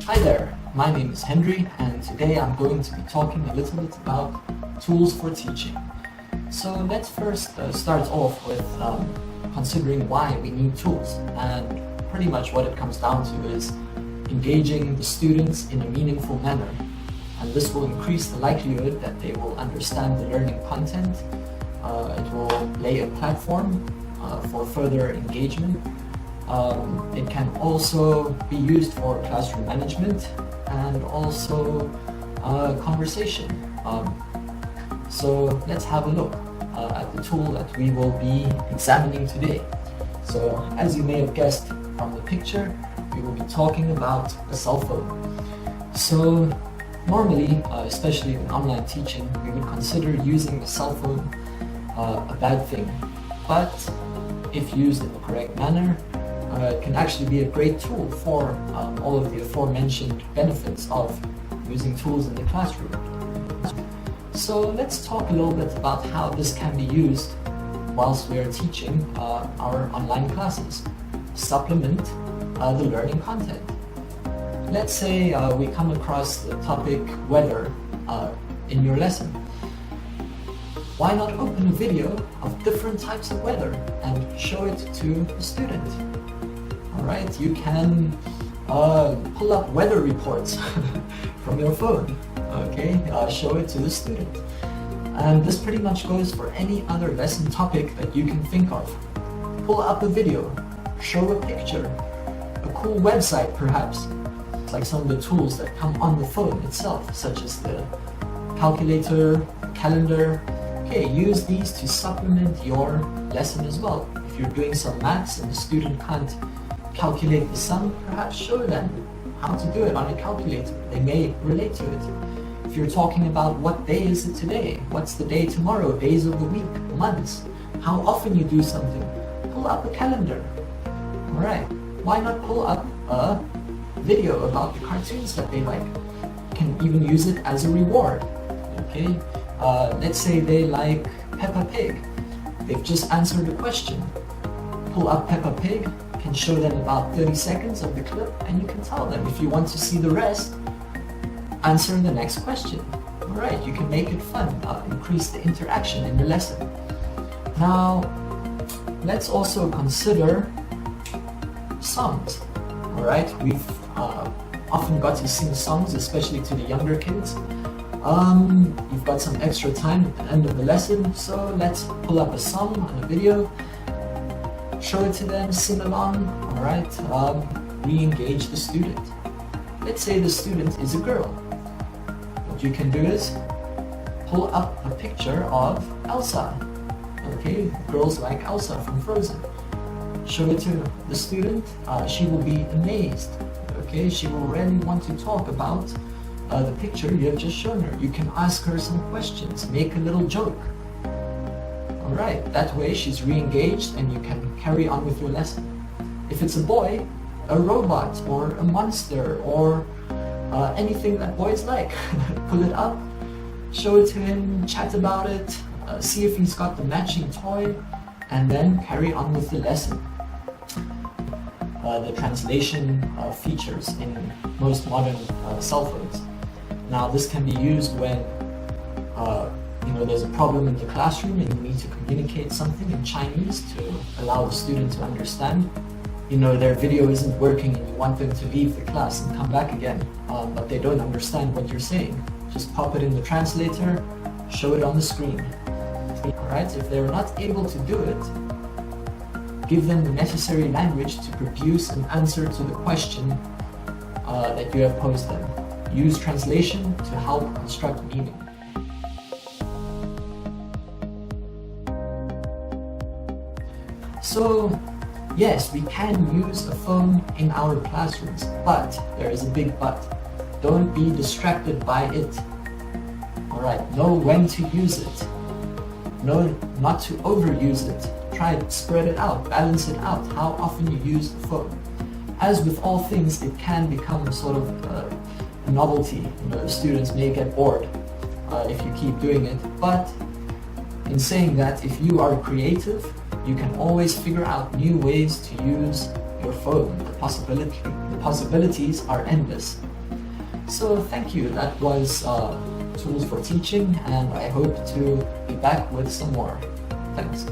Hi there, my name is Hendri, and today I'm going to be talking a little bit about tools for teaching. So let's first start off with considering why we need tools, and pretty much what it comes down to is engaging the students in a meaningful manner, and this will increase the likelihood that they will understand the learning content. It will lay a platform for further engagement. It can also be used for classroom management and also conversation. So let's have a look at the tool that we will be examining today. So as you may have guessed from the picture, we will be talking about a cell phone. So normally, especially in online teaching, we would consider using a cell phone a bad thing. But if used in the correct manner, it can actually be a great tool for all of the aforementioned benefits of using tools in the classroom. So let's talk a little bit about how this can be used whilst we are teaching our online classes. Supplement the learning content. Let's say we come across the topic weather in your lesson. Why not open a video of different types of weather and show it to the student? Alright, you can pull up weather reports from your phone, okay, show it to the student. And this pretty much goes for any other lesson topic that you can think of. Pull up a video, show a picture, a cool website perhaps, like some of the tools that come on the phone itself, such as the calculator, calendar. Okay, use these to supplement your lesson as well. If you're doing some maths and the student can't calculate the sum, perhaps show them how to do it on a calculator. They may relate to it. If you're talking about what day is it today, what's the day tomorrow, days of the week, months, how often you do something, pull up a calendar. Alright, why not pull up a video about the cartoons that they like? You can even use it as a reward. Okay, let's say they like Peppa Pig. They've just answered a question. Pull up Peppa Pig, can show them about 30 seconds of the clip, and you can tell them if you want to see the rest, answer the next question. Alright, you can make it fun, increase the interaction in the lesson. Now, let's also consider songs. Alright, we've often got to sing songs, especially to the younger kids. You've got some extra time at the end of the lesson, so let's pull up a song on a video, show it to them, sing along, alright, re-engage the student. Let's say the student is a girl. What you can do is pull up a picture of Elsa. Okay, girls like Elsa from Frozen. Show it to the student, she will be amazed. Okay, she will really want to talk about the picture you have just shown her. You can ask her some questions, make a little joke. Alright, that way she's re-engaged and you can carry on with your lesson. If it's a boy, a robot or a monster or anything that boys like, pull it up, show it to him, chat about it, see if he's got the matching toy, and then carry on with the lesson. The translation features in most modern cell phones. Now this can be used when there's a problem in the classroom and you need to communicate something in Chinese to allow the student to understand. Their video isn't working and you want them to leave the class and come back again, but they don't understand what you're saying. Just pop it in the translator, show it on the screen. Alright, if they're not able to do it, give them the necessary language to produce an answer to the question that you have posed them. Use translation to help construct meaning. So, yes, we can use a phone in our classrooms, but there is a big but. Don't be distracted by it. Alright, know when to use it. Know not to overuse it. Try to spread it out, balance it out, how often you use the phone. As with all things, it can become sort of a novelty. The students may get bored if you keep doing it, but in saying that, if you are creative, you can always figure out new ways to use your phone. The possibilities are endless. So thank you. That was tools for teaching, and I hope to be back with some more. Thanks.